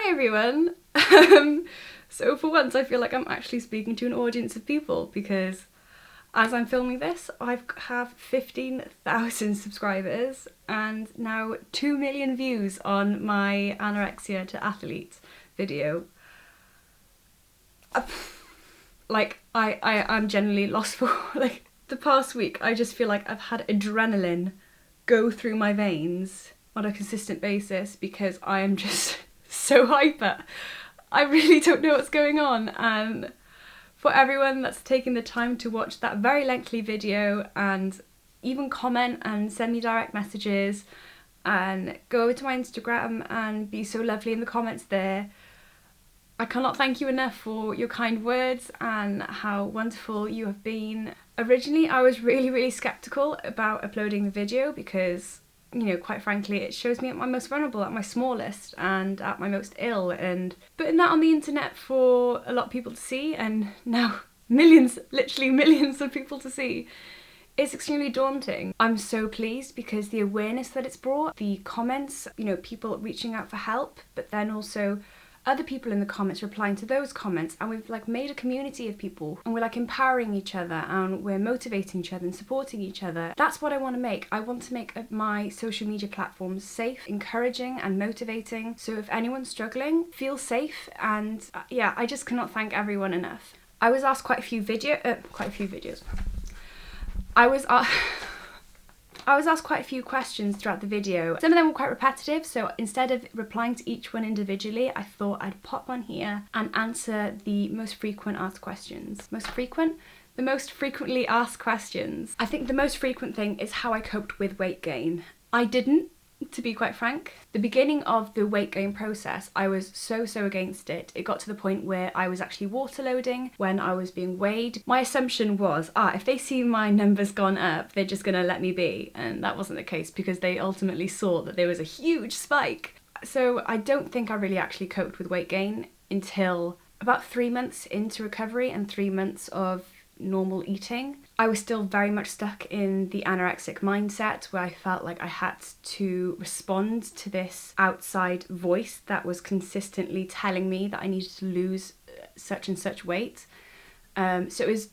Hi everyone! So for once I feel like I'm actually speaking to an audience of people because as I'm filming this I have 15,000 subscribers and now 2 million views on my anorexia to athlete video. I'm generally lost for like the past week. I just feel like I've had adrenaline go through my veins on a consistent basis because I am just so hyper. I really don't know what's going on, and for everyone that's taken the time to watch that very lengthy video and even comment and send me direct messages and go over to my Instagram and be so lovely in the comments there, I cannot thank you enough for your kind words and how wonderful you have been. Originally I was really skeptical about uploading the video because, you know, quite frankly, it shows me at my most vulnerable, at my smallest and at my most ill, and putting that on the internet for a lot of people to see, and now millions, literally millions of people to see, is extremely daunting. I'm so pleased because the awareness that it's brought, the comments, you know, people reaching out for help, but then also other people in the comments replying to those comments, and we've like made a community of people and we're like empowering each other and we're motivating each other and supporting each other. That's what I want to make. I want to make my social media platforms safe, encouraging and motivating, so if anyone's struggling, feel safe. And yeah, I just cannot thank everyone enough. I was asked quite a few videos. I was asked quite a few questions throughout the video. Some of them were quite repetitive, so instead of replying to each one individually, I thought I'd pop on here and answer the most frequent asked questions. The most frequently asked questions. I think the most frequent thing is how I coped with weight gain. I didn't, to be quite frank. The beginning of the weight gain process, I was so against it. It got to the point where I was actually water loading when I was being weighed. My assumption was, if they see my numbers gone up, they're just gonna let me be. And that wasn't the case because they ultimately saw that there was a huge spike. So I don't think I really actually coped with weight gain until about 3 months into recovery and 3 months of normal eating. I was still very much stuck in the anorexic mindset where I felt like I had to respond to this outside voice that was consistently telling me that I needed to lose such and such weight. So it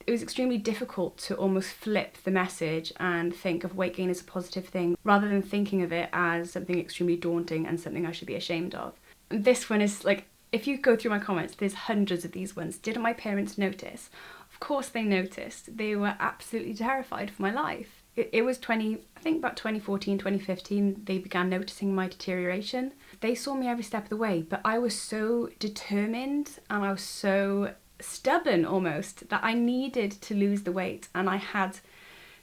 was extremely difficult to almost flip the message and think of weight gain as a positive thing rather than thinking of it as something extremely daunting and something I should be ashamed of. And this one is like, if you go through my comments, there's hundreds of these ones. Didn't my parents notice? Of course they noticed. They were absolutely terrified for my life. It was about 2014, 2015, they began noticing my deterioration. They saw me every step of the way, but I was so determined and I was so stubborn almost that I needed to lose the weight, and I had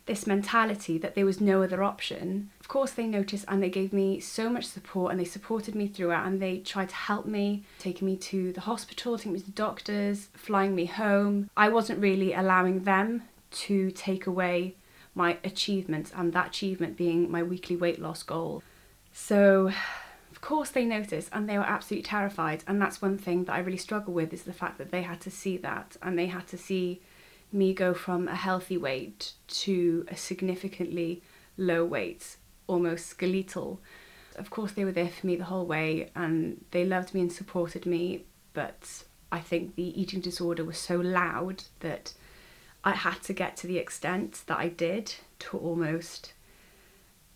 this mentality that there was no other option. Of course they noticed and they gave me so much support and they supported me throughout, and they tried to help me, taking me to the hospital, taking me to the doctors, flying me home. I wasn't really allowing them to take away my achievements, and that achievement being my weekly weight loss goal. So of course they noticed and they were absolutely terrified, and that's one thing that I really struggle with, is the fact that they had to see that, and they had to see me go from a healthy weight to a significantly low weight, almost skeletal. Of course they were there for me the whole way and they loved me and supported me, but I think the eating disorder was so loud that I had to get to the extent that I did to almost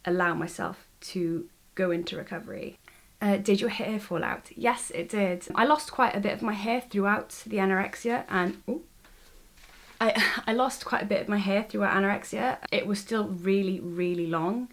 allow myself to go into recovery. Did your hair fall out? Yes, it did. I lost quite a bit of my hair throughout the anorexia, and I lost quite a bit of my hair throughout anorexia. It was still really long,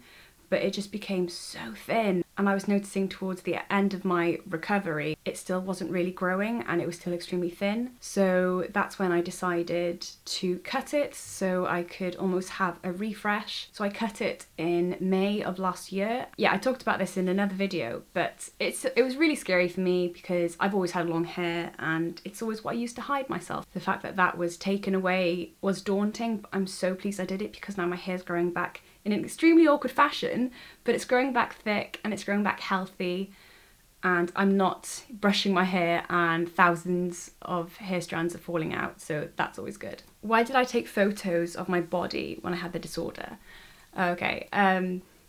but it just became so thin. And I was noticing towards the end of my recovery, it still wasn't really growing and it was still extremely thin. So that's when I decided to cut it so I could almost have a refresh. So I cut it in May of last year. Yeah, I talked about this in another video, but it was really scary for me because I've always had long hair and it's always what I used to hide myself. The fact that that was taken away was daunting. I'm so pleased I did it because now my hair's growing back in an extremely awkward fashion, but it's growing back thick and it's growing back healthy, and I'm not brushing my hair and thousands of hair strands are falling out, so that's always good. Why did I take photos of my body when I had the disorder? Okay,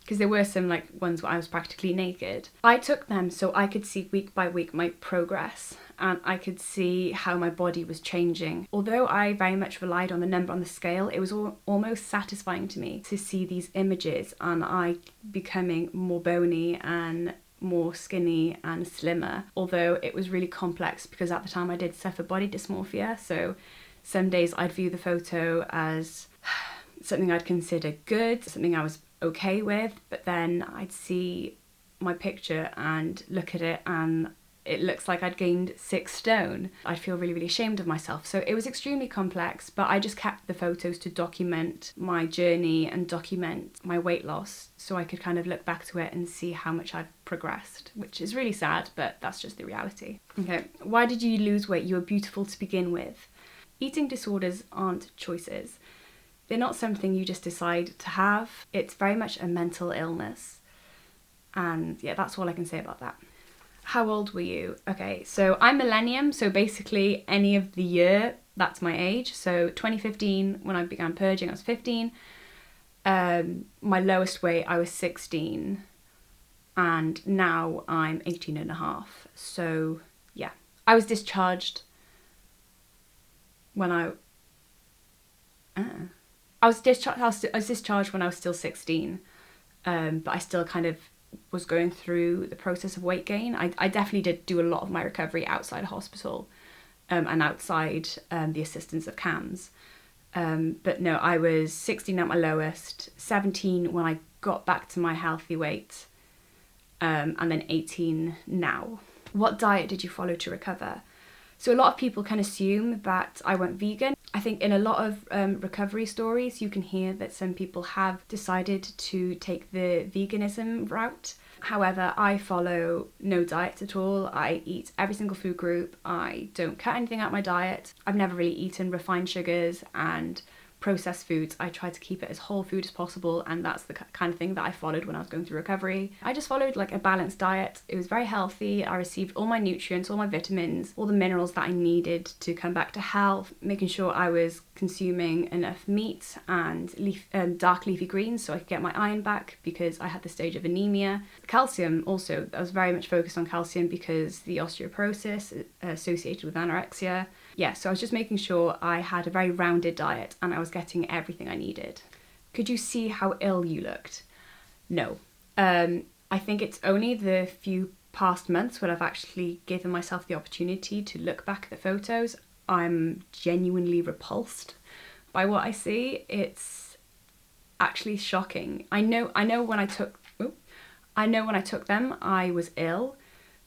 because there were some like ones where I was practically naked. I took them so I could see week by week my progress, and I could see how my body was changing. Although I very much relied on the number on the scale, it was almost satisfying to me to see these images and I becoming more bony and more skinny and slimmer. Although it was really complex because at the time I did suffer body dysmorphia, so some days I'd view the photo as something I'd consider good, something I was okay with, but then I'd see my picture and look at it and it looks like I'd gained 6 stone. I'd feel really, really ashamed of myself. So it was extremely complex, but I just kept the photos to document my journey and document my weight loss so I could kind of look back to it and see how much I'd progressed, which is really sad, but that's just the reality. Okay, why did you lose weight? You were beautiful to begin with. Eating disorders aren't choices. They're not something you just decide to have. It's very much a mental illness. And yeah, that's all I can say about that. How old were you? Okay, so I'm millennium, so basically any of the year, that's my age. So 2015, when I began purging, I was 15. My lowest weight, I was 16. And now I'm 18 and a half. So yeah, I was discharged when I was discharged when I was still 16, but I still kind of was going through the process of weight gain. I definitely did do a lot of my recovery outside hospital and outside the assistance of CAMS. But no, I was 16 at my lowest, 17 when I got back to my healthy weight, and then 18 now. What diet did you follow to recover? So a lot of people can assume that I went vegan. I think in a lot of recovery stories, you can hear that some people have decided to take the veganism route. However, I follow no diet at all. I eat every single food group. I don't cut anything out my diet. I've never really eaten refined sugars and processed foods. I try to keep it as whole food as possible, and that's the kind of thing that I followed when I was going through recovery. I just followed like a balanced diet. It was very healthy. I received all my nutrients, all my vitamins, all the minerals that I needed to come back to health, making sure I was consuming enough meat and dark leafy greens so I could get my iron back because I had the stage of anemia. Calcium also, I was very much focused on calcium because the osteoporosis associated with anorexia. Yeah, so I was just making sure I had a very rounded diet and I was getting everything I needed. Could you see how ill you looked? No. I think it's only the few past months when I've actually given myself the opportunity to look back at the photos. I'm genuinely repulsed by what I see. It's actually shocking. I know when I took them, I was ill.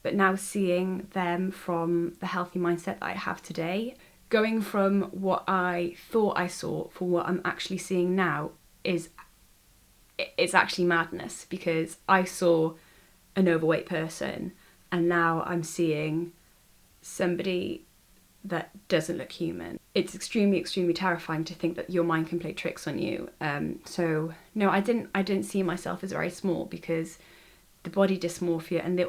But now seeing them from the healthy mindset that I have today, going from what I thought I saw for what I'm actually seeing now it's actually madness, because I saw an overweight person and now I'm seeing somebody that doesn't look human. It's extremely, extremely terrifying to think that your mind can play tricks on you. So no, I didn't see myself as very small, because the body dysmorphia and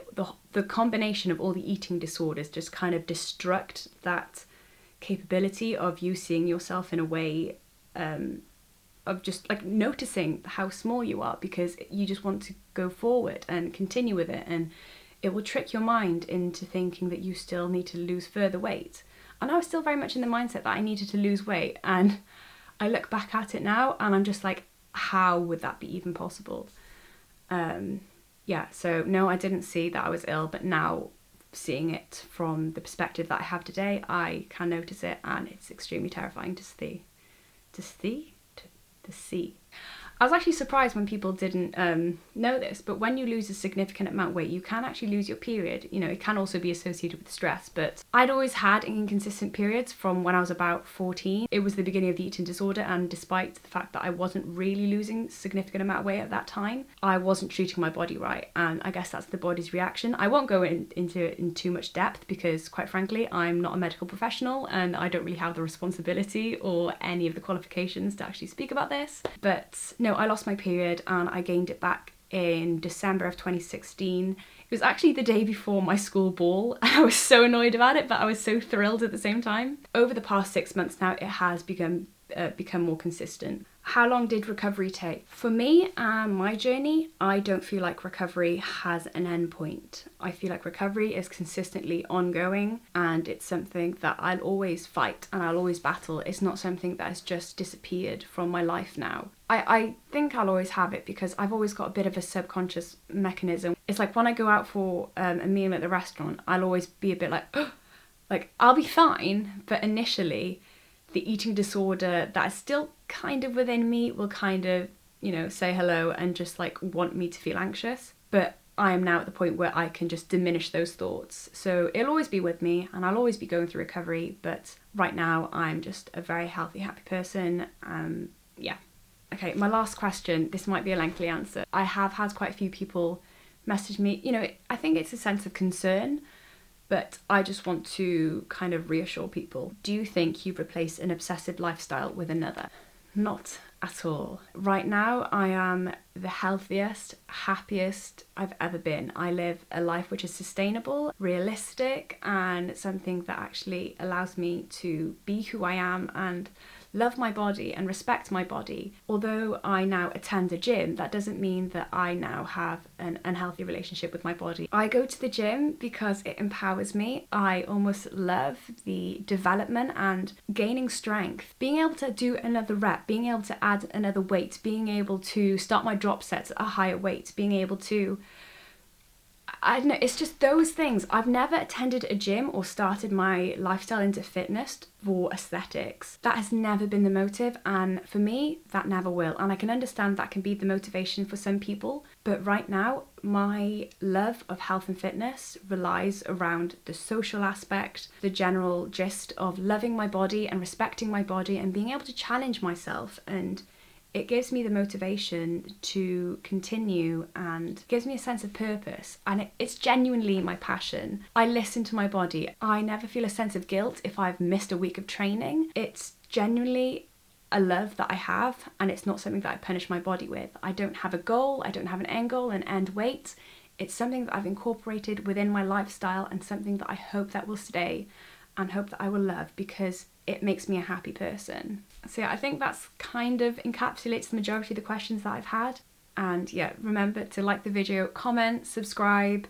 the combination of all the eating disorders just kind of destruct that capability of you seeing yourself in a way of just like noticing how small you are, because you just want to go forward and continue with it, and it will trick your mind into thinking that you still need to lose further weight. And I was still very much in the mindset that I needed to lose weight, and I look back at it now and I'm just like, how would that be even possible? Yeah, so no, I didn't see that I was ill, but now seeing it from the perspective that I have today, I can notice it, and it's extremely terrifying to see. I was actually surprised when people didn't know this, but when you lose a significant amount of weight, you can actually lose your period. You know, it can also be associated with stress, but I'd always had inconsistent periods from when I was about 14. It was the beginning of the eating disorder, and despite the fact that I wasn't really losing a significant amount of weight at that time, I wasn't treating my body right, and I guess that's the body's reaction. I won't go into it in too much depth because, quite frankly, I'm not a medical professional and I don't really have the responsibility or any of the qualifications to actually speak about this. But no, I lost my period and I gained it back in December of 2016. It was actually the day before my school ball, and I was so annoyed about it, but I was so thrilled at the same time. Over the past 6 months now, it has become more consistent. How long did recovery take? For me and my journey, I don't feel like recovery has an end point. I feel like recovery is consistently ongoing, and it's something that I'll always fight and I'll always battle. It's not something that has just disappeared from my life now. I think I'll always have it because I've always got a bit of a subconscious mechanism. It's like when I go out for a meal at the restaurant, I'll always be a bit like, like I'll be fine, but initially the eating disorder that is still kind of within me will kind of, say hello and just like want me to feel anxious. But I am now at the point where I can just diminish those thoughts. So it'll always be with me and I'll always be going through recovery. But right now I'm just a very healthy, happy person. Yeah. Okay, my last question. This might be a lengthy answer. I have had quite a few people message me. I think it's a sense of concern, but I just want to kind of reassure people. Do you think you've replaced an obsessive lifestyle with another? Not at all. Right now, I am the healthiest, happiest I've ever been. I live a life which is sustainable, realistic, and something that actually allows me to be who I am and love my body and respect my body. Although I now attend a gym, that doesn't mean that I now have an unhealthy relationship with my body. I go to the gym because it empowers me. I almost love the development and gaining strength. Being able to do another rep, being able to add another weight, being able to start my drop sets at a higher weight, being able to, I don't know, it's just those things. I've never attended a gym or started my lifestyle into fitness for aesthetics. That has never been the motive, and for me, that never will. And I can understand that can be the motivation for some people, but right now, my love of health and fitness relies around the social aspect, the general gist of loving my body and respecting my body and being able to challenge myself, and it gives me the motivation to continue and gives me a sense of purpose, and it's genuinely my passion. I listen to my body. I never feel a sense of guilt if I've missed a week of training. It's genuinely a love that I have, and it's not something that I punish my body with. I don't have a goal, I don't have an end goal, an end weight. It's something that I've incorporated within my lifestyle and something that I hope that will stay and hope that I will love because it makes me a happy person. So yeah, I think that's kind of encapsulates the majority of the questions that I've had. And yeah, remember to like the video, comment, subscribe.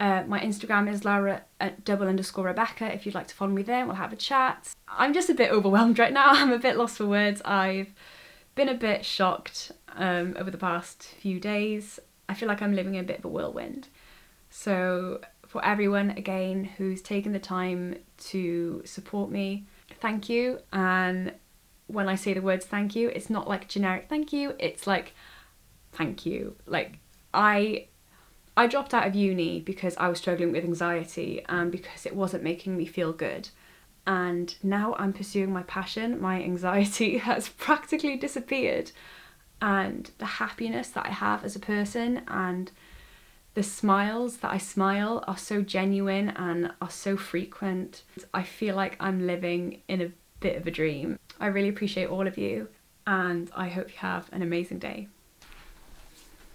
My Instagram is lara_rebecca if you'd like to follow me there. We'll have a chat. I'm just a bit overwhelmed right now. I'm a bit lost for words. I've been a bit shocked over the past few days. I feel like I'm living in a bit of a whirlwind. So for everyone, again, who's taken the time to support me, thank you. And when I say the words thank you, it's not like generic thank you, it's like thank you. Like I dropped out of uni because I was struggling with anxiety and because it wasn't making me feel good. And now I'm pursuing my passion. My anxiety has practically disappeared. And the happiness that I have as a person and the smiles that I smile are so genuine and are so frequent. I feel like I'm living in a bit of a dream. I really appreciate all of you, and I hope you have an amazing day.